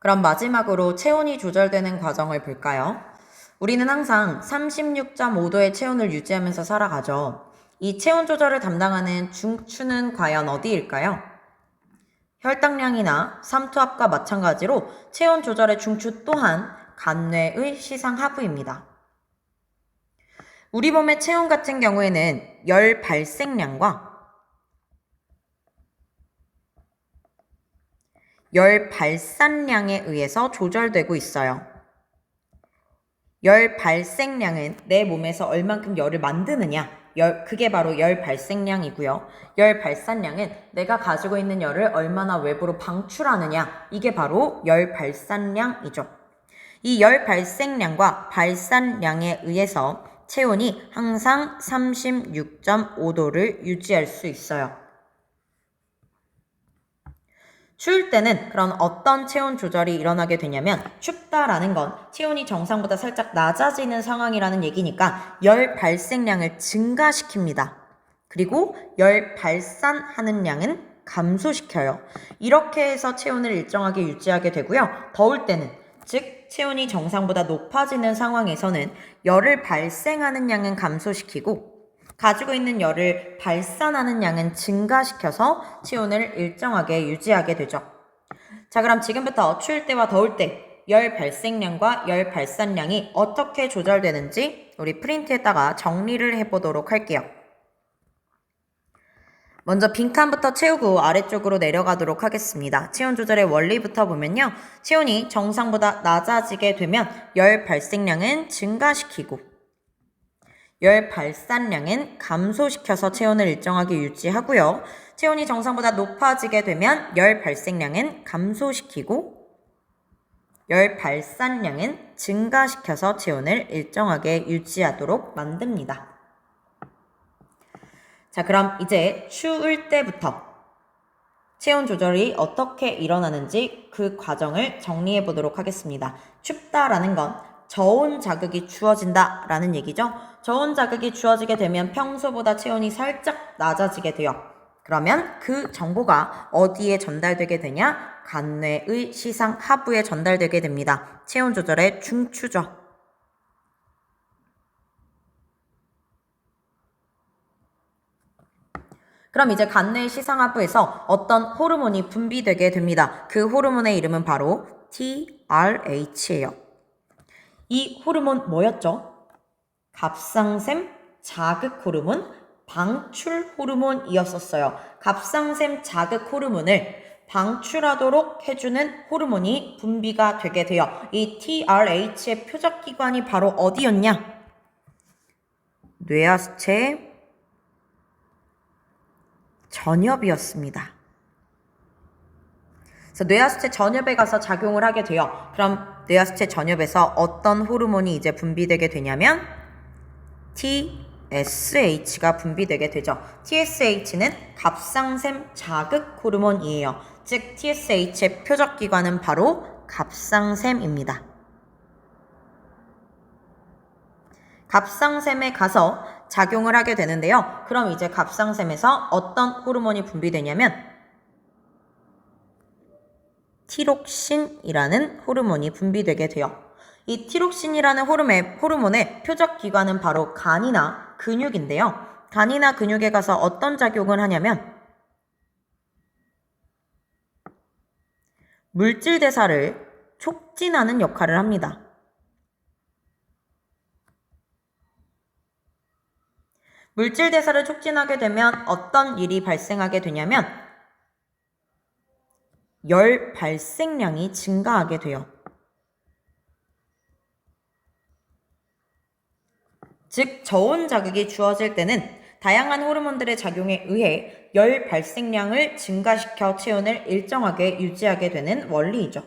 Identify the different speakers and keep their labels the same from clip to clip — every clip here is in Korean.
Speaker 1: 그럼 마지막으로 체온이 조절되는 과정을 볼까요? 우리는 항상 36.5도의 체온을 유지하면서 살아가죠. 이 체온 조절을 담당하는 중추는 과연 어디일까요? 혈당량이나 삼투압과 마찬가지로 체온 조절의 중추 또한 간뇌의 시상하부입니다. 우리 몸의 체온 같은 경우에는 열 발생량과 열 발산량에 의해서 조절되고 있어요. 열 발생량은 내 몸에서 얼만큼 열을 만드느냐, 그게 바로 열 발생량이고요. 열 발산량은 내가 가지고 있는 열을 얼마나 외부로 방출하느냐, 이게 바로 열 발산량이죠. 이 열 발생량과 발산량에 의해서 체온이 항상 36.5도를 유지할 수 있어요. 추울 때는 그런 어떤 체온 조절이 일어나게 되냐면, 춥다라는 건 체온이 정상보다 살짝 낮아지는 상황이라는 얘기니까 열 발생량을 증가시킵니다. 그리고 열 발산하는 양은 감소시켜요. 이렇게 해서 체온을 일정하게 유지하게 되고요. 더울 때는, 즉 체온이 정상보다 높아지는 상황에서는 열을 발생하는 양은 감소시키고 가지고 있는 열을 발산하는 양은 증가시켜서 체온을 일정하게 유지하게 되죠. 자, 그럼 지금부터 추울 때와 더울 때 열 발생량과 열 발산량이 어떻게 조절되는지 우리 프린트에다가 정리를 해보도록 할게요. 먼저 빈칸부터 채우고 아래쪽으로 내려가도록 하겠습니다. 체온 조절의 원리부터 보면요. 체온이 정상보다 낮아지게 되면 열 발생량은 증가시키고 열 발산량은 감소시켜서 체온을 일정하게 유지하고요. 체온이 정상보다 높아지게 되면 열 발생량은 감소시키고 열 발산량은 증가시켜서 체온을 일정하게 유지하도록 만듭니다. 자, 그럼 이제 추울 때부터 체온 조절이 어떻게 일어나는지 그 과정을 정리해 보도록 하겠습니다. 춥다라는 건 저온 자극이 주어진다 라는 얘기죠. 저온 자극이 주어지게 되면 평소보다 체온이 살짝 낮아지게 돼요. 그러면 그 정보가 어디에 전달되게 되냐? 간뇌의 시상 하부에 전달되게 됩니다. 체온 조절의 중추죠. 그럼 이제 간뇌의 시상하부에서 어떤 호르몬이 분비되게 됩니다. 그 호르몬의 이름은 바로 TRH예요. 이 호르몬 뭐였죠? 갑상샘 자극 호르몬, 방출 호르몬이었었어요. 갑상샘 자극 호르몬을 방출하도록 해주는 호르몬이 분비가 되게 돼요. 이 TRH의 표적기관이 바로 어디였냐? 뇌하수체 전엽이었습니다. 그래서 뇌하수체 전엽에 가서 작용을 하게 돼요. 그럼 뇌하수체 전엽에서 어떤 호르몬이 이제 분비되게 되냐면 TSH가 분비되게 되죠. TSH는 갑상샘 자극 호르몬이에요. 즉 TSH의 표적기관은 바로 갑상샘입니다. 갑상샘에 가서 작용을 하게 되는데요. 그럼 이제 갑상샘에서 어떤 호르몬이 분비되냐면 티록신이라는 호르몬이 분비되게 돼요. 이 티록신이라는 호르몬의 표적기관은 바로 간이나 근육인데요. 간이나 근육에 가서 어떤 작용을 하냐면 물질 대사를 촉진하는 역할을 합니다. 물질 대사를 촉진하게 되면 어떤 일이 발생하게 되냐면 열 발생량이 증가하게 돼요. 즉 저온 자극이 주어질 때는 다양한 호르몬들의 작용에 의해 열 발생량을 증가시켜 체온을 일정하게 유지하게 되는 원리이죠.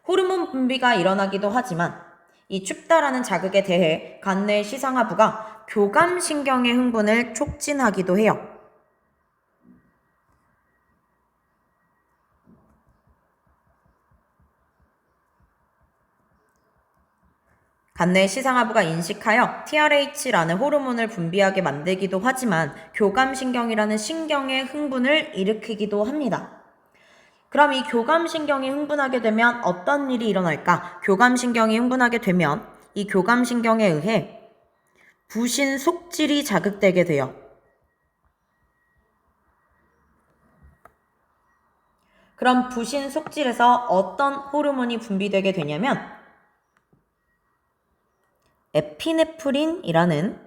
Speaker 1: 호르몬 분비가 일어나기도 하지만 이 춥다라는 자극에 대해 간뇌 시상하부가 교감신경의 흥분을 촉진하기도 해요. 간뇌 시상하부가 인식하여 TRH라는 호르몬을 분비하게 만들기도 하지만 교감신경이라는 신경의 흥분을 일으키기도 합니다. 그럼 이 교감신경이 흥분하게 되면 어떤 일이 일어날까? 교감신경이 흥분하게 되면 이 교감신경에 의해 부신 속질이 자극되게 돼요. 그럼 부신 속질에서 어떤 호르몬이 분비되게 되냐면 에피네프린이라는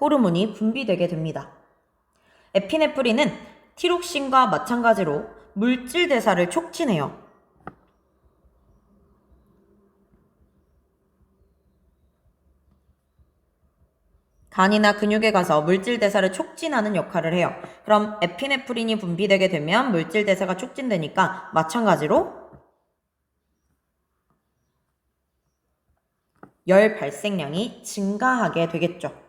Speaker 1: 호르몬이 분비되게 됩니다. 에피네프린은 티록신과 마찬가지로 물질 대사를 촉진해요. 간이나 근육에 가서 물질 대사를 촉진하는 역할을 해요. 그럼 에피네프린이 분비되게 되면 물질 대사가 촉진되니까 마찬가지로 열 발생량이 증가하게 되겠죠.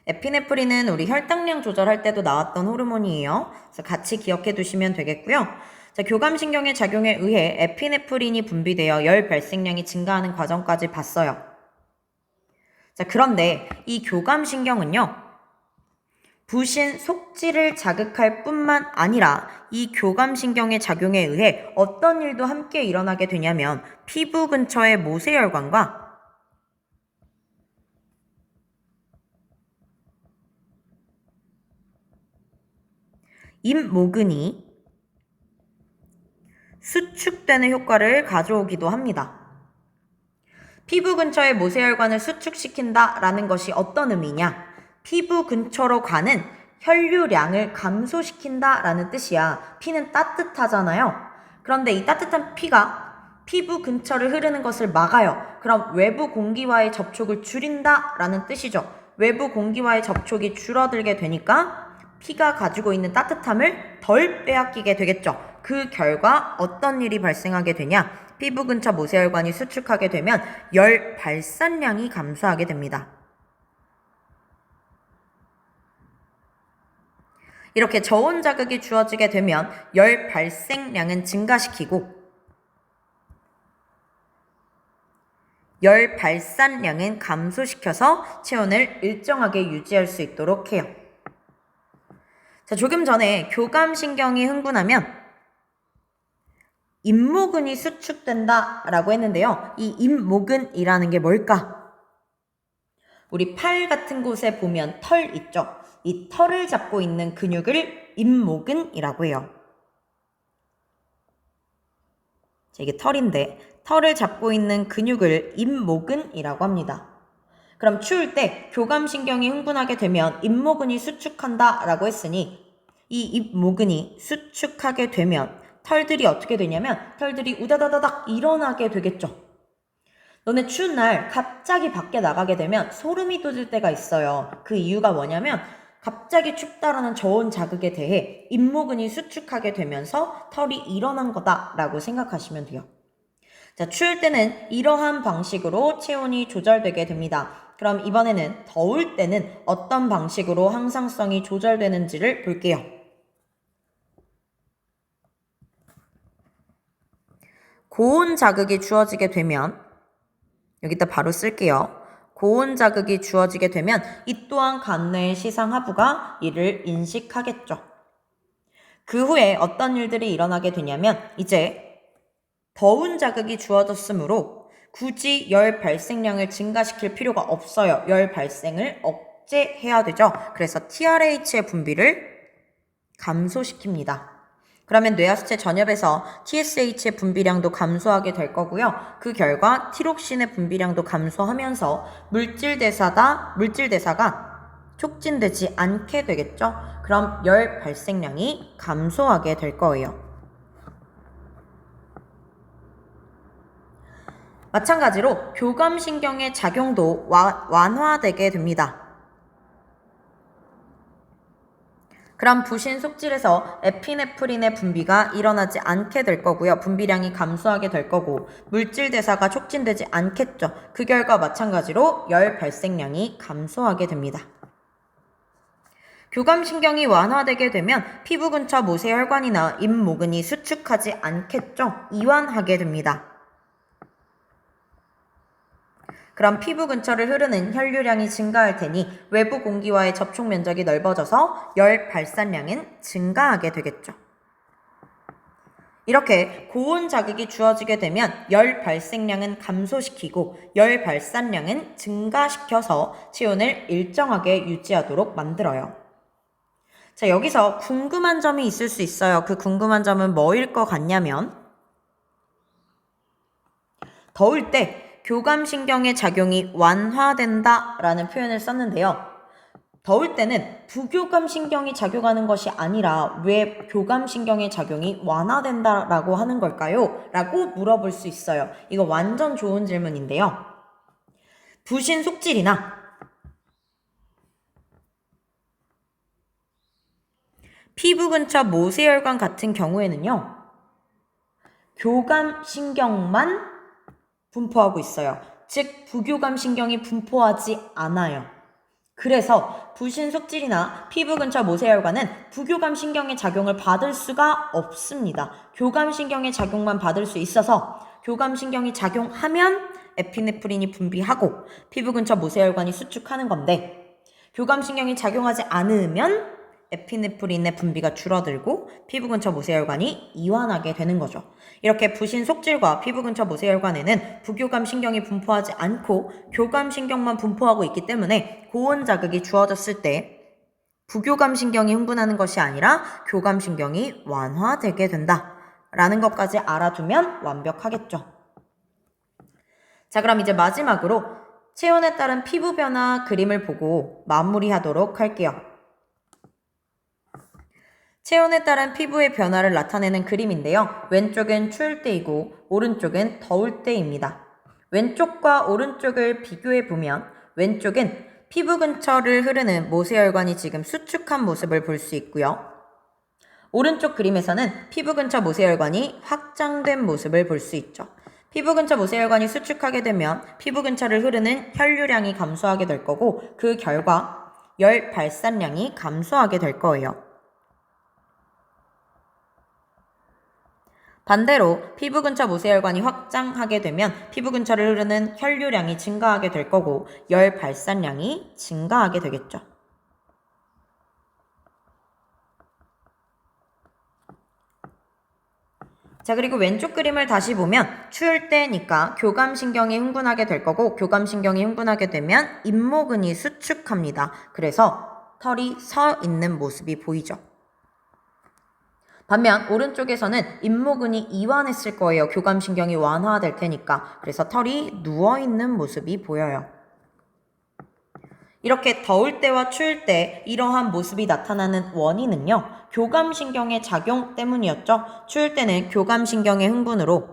Speaker 1: 에피네프린은 우리 혈당량 조절할 때도 나왔던 호르몬이에요. 그래서 같이 기억해 두시면 되겠고요. 자, 교감신경의 작용에 의해 에피네프린이 분비되어 열 발생량이 증가하는 과정까지 봤어요. 자, 그런데 이 교감신경은요, 부신 속질을 자극할 뿐만 아니라 이 교감신경의 작용에 의해 어떤 일도 함께 일어나게 되냐면 피부 근처의 모세혈관과 잇모근이 수축되는 효과를 가져오기도 합니다. 피부 근처의 모세혈관을 수축시킨다라는 것이 어떤 의미냐? 피부 근처로 가는 혈류량을 감소시킨다라는 뜻이야. 피는 따뜻하잖아요. 그런데 이 따뜻한 피가 피부 근처를 흐르는 것을 막아요. 그럼 외부 공기와의 접촉을 줄인다라는 뜻이죠. 외부 공기와의 접촉이 줄어들게 되니까 피가 가지고 있는 따뜻함을 덜 빼앗기게 되겠죠. 그 결과 어떤 일이 발생하게 되냐? 피부 근처 모세혈관이 수축하게 되면 열 발산량이 감소하게 됩니다. 이렇게 저온 자극이 주어지게 되면 열 발생량은 증가시키고 열 발산량은 감소시켜서 체온을 일정하게 유지할 수 있도록 해요. 자, 조금 전에 교감신경이 흥분하면 잇모근이 수축된다라고 했는데요. 이 잇모근이라는 게 뭘까? 우리 팔 같은 곳에 보면 털 있죠? 이 털을 잡고 있는 근육을 잇모근이라고 해요. 자, 이게 털인데 털을 잡고 있는 근육을 잇모근이라고 합니다. 그럼 추울 때 교감신경이 흥분하게 되면 잇모근이 수축한다라고 했으니 이 잇모근이 수축하게 되면 털들이 어떻게 되냐면 털들이 우다다다닥 일어나게 되겠죠. 너네 추운 날 갑자기 밖에 나가게 되면 소름이 돋을 때가 있어요. 그 이유가 뭐냐면 갑자기 춥다라는 저온 자극에 대해 잇모근이 수축하게 되면서 털이 일어난 거다라고 생각하시면 돼요. 자, 추울 때는 이러한 방식으로 체온이 조절되게 됩니다. 그럼 이번에는 더울 때는 어떤 방식으로 항상성이 조절되는지를 볼게요. 고온 자극이 주어지게 되면 여기다 바로 쓸게요. 고온 자극이 주어지게 되면 이 또한 간뇌의 시상하부가 이를 인식하겠죠. 그 후에 어떤 일들이 일어나게 되냐면 이제 더운 자극이 주어졌으므로 굳이 열 발생량을 증가시킬 필요가 없어요. 열 발생을 억제해야 되죠. 그래서 TRH의 분비를 감소시킵니다. 그러면 뇌하수체 전엽에서 TSH의 분비량도 감소하게 될 거고요. 그 결과 티록신의 분비량도 감소하면서 물질 대사가 촉진되지 않게 되겠죠. 그럼 열 발생량이 감소하게 될 거예요. 마찬가지로 교감신경의 작용도 완화되게 됩니다. 그럼 부신 속질에서 에피네프린의 분비가 일어나지 않게 될 거고요. 분비량이 감소하게 될 거고 물질 대사가 촉진되지 않겠죠. 그 결과 마찬가지로 열 발생량이 감소하게 됩니다. 교감신경이 완화되게 되면 피부 근처 모세혈관이나 잇모근이 수축하지 않겠죠. 이완하게 됩니다. 그럼 피부 근처를 흐르는 혈류량이 증가할 테니 외부 공기와의 접촉 면적이 넓어져서 열 발산량은 증가하게 되겠죠. 이렇게 고온 자극이 주어지게 되면 열 발생량은 감소시키고 열 발산량은 증가시켜서 체온을 일정하게 유지하도록 만들어요. 자, 여기서 궁금한 점이 있을 수 있어요. 그 궁금한 점은 뭐일 것 같냐면 더울 때 교감신경의 작용이 완화된다 라는 표현을 썼는데요. 더울 때는 부교감신경이 작용하는 것이 아니라 왜 교감신경의 작용이 완화된다 라고 하는 걸까요? 라고 물어볼 수 있어요. 이거 완전 좋은 질문인데요. 부신 속질이나 피부 근처 모세혈관 같은 경우에는요. 교감신경만 분포하고 있어요. 즉 부교감신경이 분포하지 않아요. 그래서 부신 속질이나 피부 근처 모세혈관은 부교감신경의 작용을 받을 수가 없습니다. 교감신경의 작용만 받을 수 있어서 교감신경이 작용하면 에피네프린이 분비하고 피부 근처 모세혈관이 수축하는 건데 교감신경이 작용하지 않으면 에피네프린의 분비가 줄어들고 피부 근처 모세혈관이 이완하게 되는 거죠. 이렇게 부신 속질과 피부 근처 모세혈관에는 부교감 신경이 분포하지 않고 교감 신경만 분포하고 있기 때문에 고온 자극이 주어졌을 때 부교감 신경이 흥분하는 것이 아니라 교감 신경이 완화되게 된다 라는 것까지 알아두면 완벽하겠죠. 자, 그럼 이제 마지막으로 체온에 따른 피부 변화 그림을 보고 마무리하도록 할게요. 체온에 따른 피부의 변화를 나타내는 그림인데요. 왼쪽은 추울 때이고 오른쪽은 더울 때입니다. 왼쪽과 오른쪽을 비교해 보면 왼쪽은 피부 근처를 흐르는 모세혈관이 지금 수축한 모습을 볼 수 있고요. 오른쪽 그림에서는 피부 근처 모세혈관이 확장된 모습을 볼 수 있죠. 피부 근처 모세혈관이 수축하게 되면 피부 근처를 흐르는 혈류량이 감소하게 될 거고 그 결과 열 발산량이 감소하게 될 거예요. 반대로 피부 근처 모세혈관이 확장하게 되면 피부 근처를 흐르는 혈류량이 증가하게 될 거고 열 발산량이 증가하게 되겠죠. 자, 그리고 왼쪽 그림을 다시 보면 추울 때니까 교감신경이 흥분하게 될 거고 교감신경이 흥분하게 되면 잇모근이 수축합니다. 그래서 털이 서 있는 모습이 보이죠. 반면 오른쪽에서는 잇모근이 이완했을 거예요. 교감신경이 완화될 테니까. 그래서 털이 누워있는 모습이 보여요. 이렇게 더울 때와 추울 때 이러한 모습이 나타나는 원인은요. 교감신경의 작용 때문이었죠. 추울 때는 교감신경의 흥분으로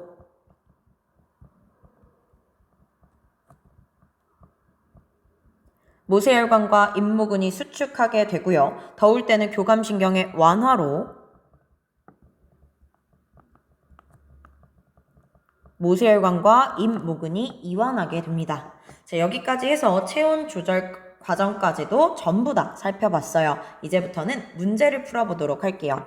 Speaker 1: 모세혈관과 잇모근이 수축하게 되고요. 더울 때는 교감신경의 완화로 모세혈관과 잇모근이 이완하게 됩니다. 자, 여기까지 해서 체온 조절 과정까지도 전부 다 살펴봤어요. 이제부터는 문제를 풀어보도록 할게요.